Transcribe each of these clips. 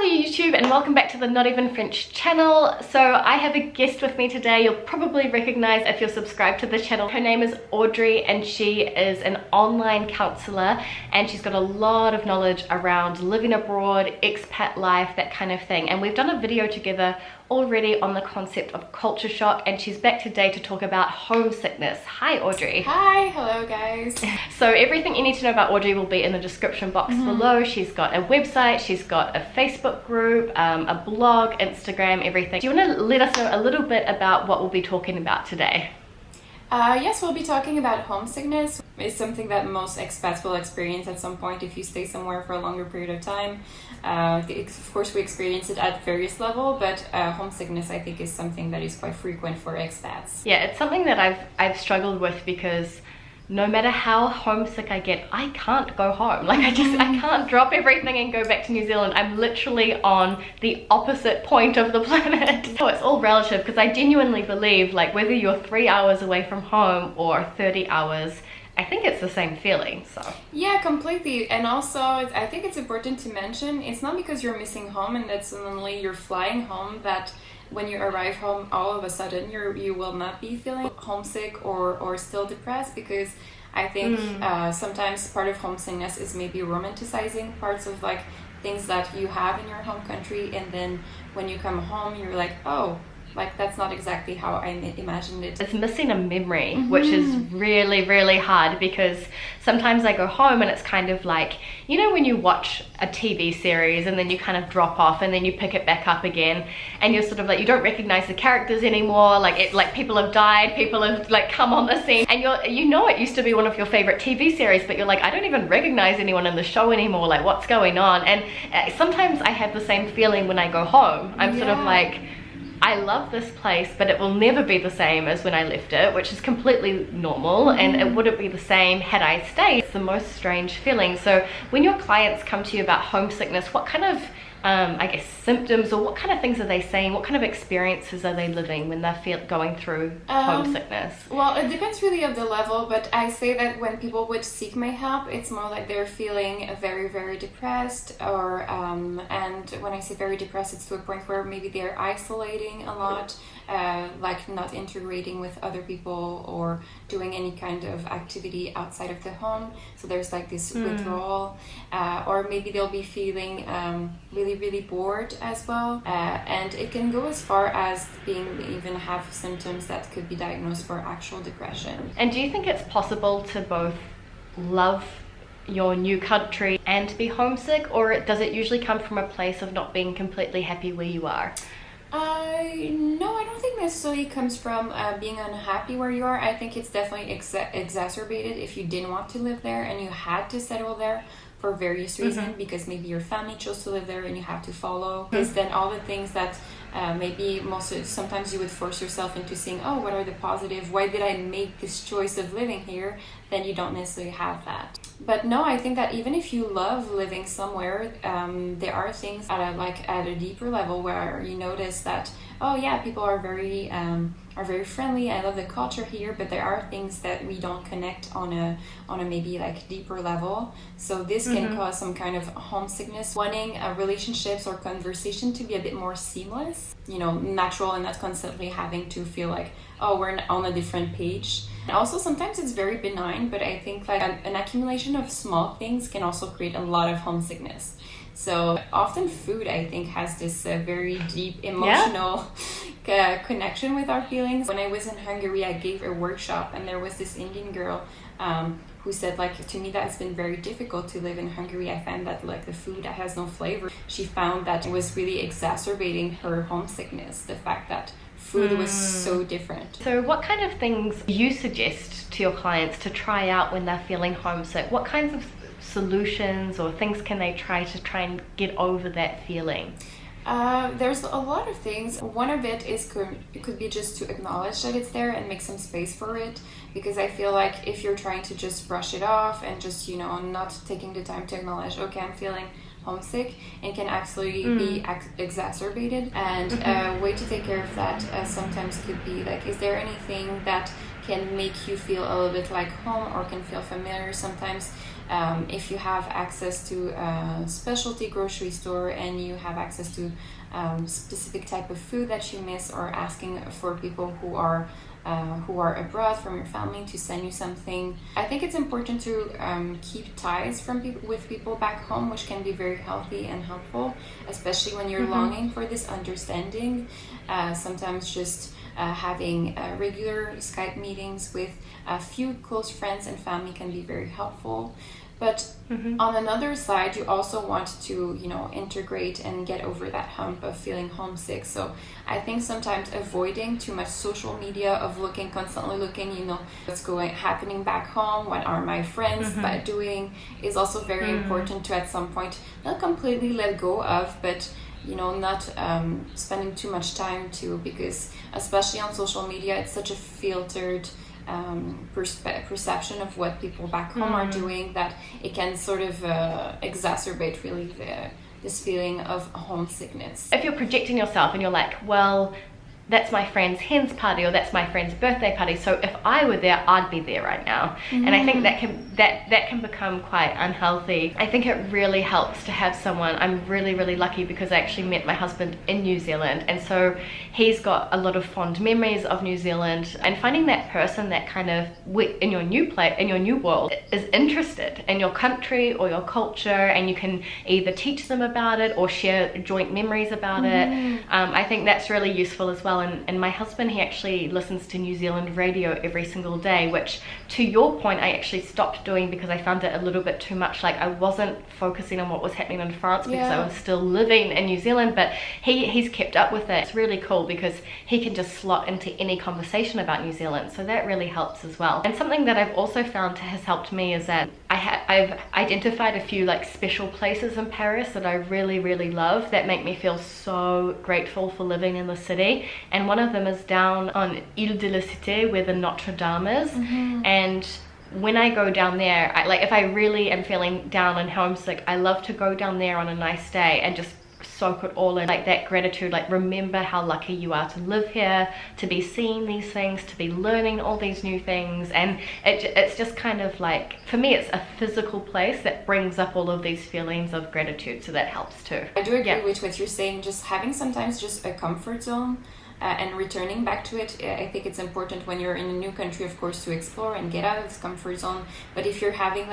Hello YouTube and welcome back to the Not Even French channel. So I have a guest with me today. You'll probably recognize if you're subscribed to the channel. Her name is Audrey and she is an online counsellor and she's got a lot of knowledge around living abroad, expat life, that kind of thing. And we've done a video together already on the concept of culture shock, and she's back today to talk about homesickness. Hi Audrey. Hi, hello guys. So everything you need to know about Audrey will be in the description box below. She's got a website, she's got a Facebook group, a blog, Instagram, everything. Do you want to let us know a little bit about what we'll be talking about today? Yes, we'll be talking about homesickness. It's something that most expats will experience at some point if you stay somewhere for a longer period of time. Of course, we experience it at various levels, but homesickness, I think, is something that is quite frequent for expats. Yeah, it's something that I've struggled with because no matter how homesick I get, I can't go home. Like I can't drop everything and go back to New Zealand. I'm literally on the opposite point of the planet. So it's all relative, because I genuinely believe, like, whether you're 3 hours away from home or 30 hours, I think it's the same feeling. So yeah, completely. And also I think it's important to mention, it's not because you're missing home and that suddenly you're flying home that when you arrive home all of a sudden you will not be feeling homesick or still depressed, because I think sometimes part of homesickness is maybe romanticizing parts of like things that you have in your home country, and then when you come home you're like, oh, like that's not exactly how I imagined it. It's missing a memory, which is really, really hard, because sometimes I go home and it's kind of like, you know, when you watch a TV series and then you kind of drop off and then you pick it back up again and you're sort of like, you don't recognize the characters anymore, like people have died, people have like come on the scene, and you know it used to be one of your favorite TV series, but you're like, I don't even recognize anyone in the show anymore, like what's going on? And sometimes I have the same feeling when I go home. I'm sort of like, I love this place, but it will never be the same as when I left it, which is completely normal, and it wouldn't be the same had I stayed. It's the most strange feeling. So when your clients come to you about homesickness, what kind of I guess symptoms, or what kind of things are they saying? What kind of experiences are they living when they're going through homesickness? Well, it depends really of the level, but I say that when people would seek my help, it's more like they're feeling very, very depressed, or and when I say very depressed, it's to a point where maybe they're isolating a lot, like not integrating with other people or doing any kind of activity outside of the home. So there's like this withdrawal, or maybe they'll be feeling really bored as well, and it can go as far as even have symptoms that could be diagnosed for actual depression. And do you think it's possible to both love your new country and be homesick, or does it usually come from a place of not being completely happy where you are? No, I don't think necessarily it comes from being unhappy where you are. I think it's definitely exacerbated if you didn't want to live there and you had to settle there for various reasons, because maybe your family chose to live there and you have to follow. Because then all the things that maybe sometimes you would force yourself into saying, oh, what are the positives? Why did I make this choice of living here? Then you don't necessarily have that. But no, I think that even if you love living somewhere, there are things at a deeper level where you notice that, oh yeah, people are very friendly. I love the culture here, but there are things that we don't connect on a maybe like deeper level. So this can cause some kind of homesickness, wanting relationships or conversation to be a bit more seamless, you know, natural, and not constantly having to feel like, oh, we're on a different page. And also sometimes it's very benign, but I think like an accumulation of small things can also create a lot of homesickness. So often food, I think, has this very deep emotional connection with our feelings. When I was in Hungary, I gave a workshop, and there was this Indian girl who said, like, to me that has been very difficult to live in Hungary. I find that like the food has no flavor. She found that it was really exacerbating her homesickness, the fact that food was so different. So what kind of things do you suggest to your clients to try out when they're feeling homesick? What kinds of solutions or things can they try and get over that feeling? There's a lot of things. One of it could be just to acknowledge that it's there and make some space for it, because I feel like if you're trying to just brush it off and just, you know, not taking the time to acknowledge, okay, I'm feeling homesick, and can actually be exacerbated. And a way to take care of that sometimes could be like, is there anything that can make you feel a little bit like home or can feel familiar? Sometimes if you have access to a specialty grocery store and you have access to specific type of food that you miss, or asking for people who are abroad from your family to send you something. I think it's important to keep ties with people back home, which can be very healthy and helpful, especially when you're longing for this understanding. Sometimes just having regular Skype meetings with a few close friends and family can be very helpful. But on another side, you also want to, integrate and get over that hump of feeling homesick. So I think sometimes avoiding too much social media, of constantly looking, what's happening back home, what are my friends doing, is also very important to, at some point, not completely let go of, but not spending too much time too, because especially on social media, it's such a filtered perception of what people back home are doing, that it can sort of exacerbate really this feeling of homesickness. If you're projecting yourself and you're like, well, that's my friend's hen's party, or that's my friend's birthday party, so if I were there, I'd be there right now. And I think that can become quite unhealthy. I think it really helps to have someone. I'm really, really lucky because I actually met my husband in New Zealand, and so he's got a lot of fond memories of New Zealand, and finding that person that kind of in your new world is interested in your country or your culture, and you can either teach them about it or share joint memories about it. I think that's really useful as well. And my husband, he actually listens to New Zealand radio every single day, which, to your point, I actually stopped doing because I found it a little bit too much. Like, I wasn't focusing on what was happening in France because I was still living in New Zealand, but he's kept up with it. It's really cool because he can just slot into any conversation about New Zealand, so that really helps as well. And something that I've also found has helped me is that I've identified a few special places in Paris that I really, really love, that make me feel so grateful for living in the city. And one of them is down on Ile de la Cité, where the Notre Dame is. And when I go down there, if I really am feeling down and homesick, I love to go down there on a nice day and just soak it all in, that gratitude, remember how lucky you are to live here, to be seeing these things, to be learning all these new things. And it's just kind of for me, it's a physical place that brings up all of these feelings of gratitude, so that helps too. I do agree with what you're saying, just having sometimes just a comfort zone and returning back to it. I think it's important when you're in a new country, of course, to explore and get out of this comfort zone. But if you're having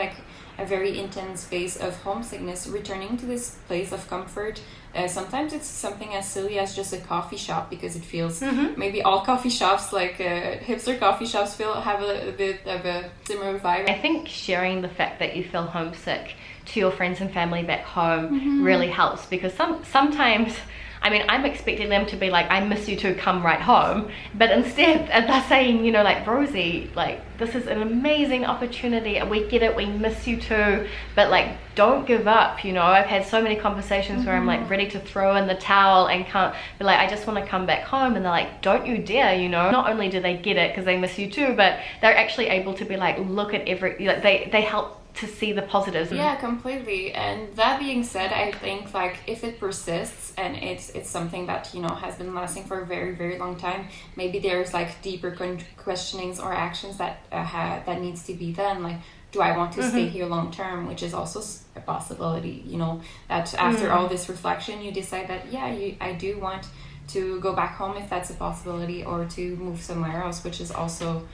a very intense phase of homesickness, returning to this place of comfort, sometimes it's something as silly as just a coffee shop, because it feels maybe all coffee shops, hipster coffee shops, have a bit of a similar vibe. I think sharing the fact that you feel homesick to your friends and family back home really helps, because sometimes, I'm expecting them to be like, I miss you too, come right home. But instead, they're saying, Rosie, this is an amazing opportunity. We get it, we miss you too. But don't give up, I've had so many conversations where I'm ready to throw in the towel and can't be I just want to come back home. And they're like, don't you dare, Not only do they get it because they miss you too, but they're actually able to be look at they help to see the positives. Yeah, completely. And that being said, I think if it persists and it's something that has been lasting for a very, very long time, maybe there's deeper questionings or actions that that needs to be done. Do I want to stay here long term, which is also a possibility, that after all this reflection you decide that I do want to go back home, if that's a possibility, or to move somewhere else, which is also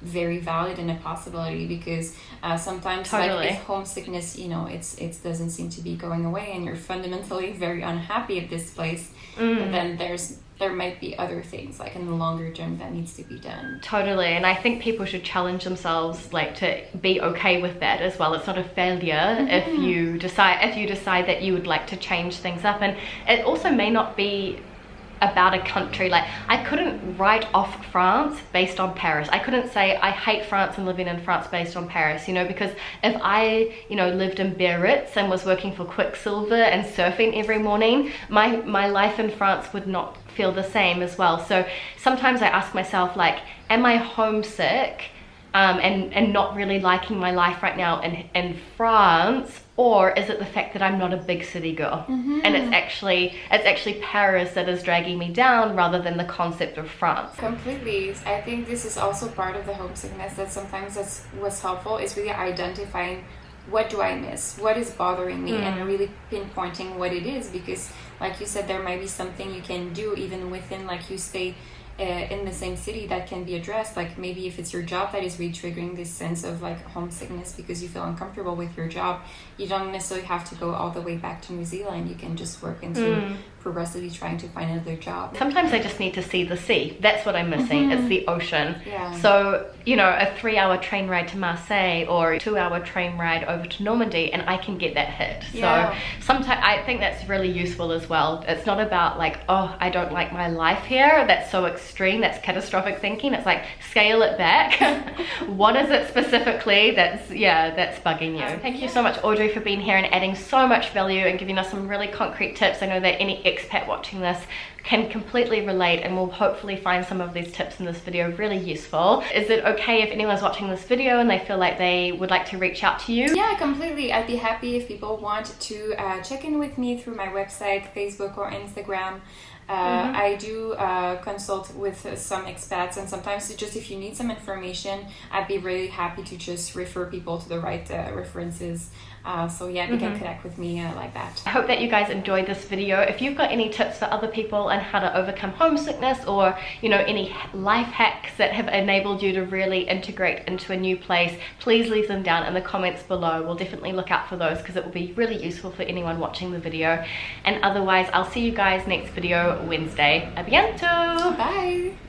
very valid and a possibility, because sometimes if homesickness, it doesn't seem to be going away and you're fundamentally very unhappy at this place, but then there might be other things in the longer term that needs to be done. Totally. And I think people should challenge themselves to be okay with that as well. It's not a failure if you decide that you would like to change things up. And it also may not be about a country. I couldn't write off France based on Paris. I couldn't say I hate France and living in France based on Paris, because if I, lived in Biarritz and was working for Quicksilver and surfing every morning, my life in France would not feel the same as well. So sometimes I ask myself, am I homesick and not really liking my life right now in France, Or is it the fact that I'm not a big city girl, and it's actually Paris that is dragging me down rather than the concept of France? Completely. I think this is also part of the homesickness, that sometimes that's what's helpful is really identifying what do I miss, what is bothering me, and really pinpointing what it is, because like you said, there might be something you can do even within, like you stay in the same city, that can be addressed. Like maybe if it's your job that is really triggering this sense of like homesickness because you feel uncomfortable with your job, you don't necessarily have to go all the way back to New Zealand. You can just work into progressively trying to find another job. Sometimes I just need to see the sea. That's what I'm missing. It's the ocean. Yeah. So, you know, a 3-hour train ride to Marseille or a 2-hour train ride over to Normandy, and I can get that hit. Yeah. So sometimes I think that's really useful as well. It's not about like, oh, I don't like my life here. That's so extreme. That's catastrophic thinking. It's like, scale it back. What is it specifically that's bugging you? Thank you so much, Audrey, for being here and adding so much value and giving us some really concrete tips. I know that any expat watching this can completely relate and will hopefully find some of these tips in this video really useful. Is it okay if anyone's watching this video and they feel like they would like to reach out to you? Yeah, completely. I'd be happy if people want to check in with me through my website, Facebook, or Instagram. I do consult with some expats, and sometimes just if you need some information, I'd be really happy to just refer people to the right references. So yeah, you can connect with me like that. I hope that you guys enjoyed this video. If you've got any tips for other people on how to overcome homesickness, or you know, any life hacks that have enabled you to really integrate into a new place, please leave them down in the comments below. We'll definitely look out for those because it will be really useful for anyone watching the video. And otherwise, I'll see you guys next video Wednesday. A bientôt! Bye!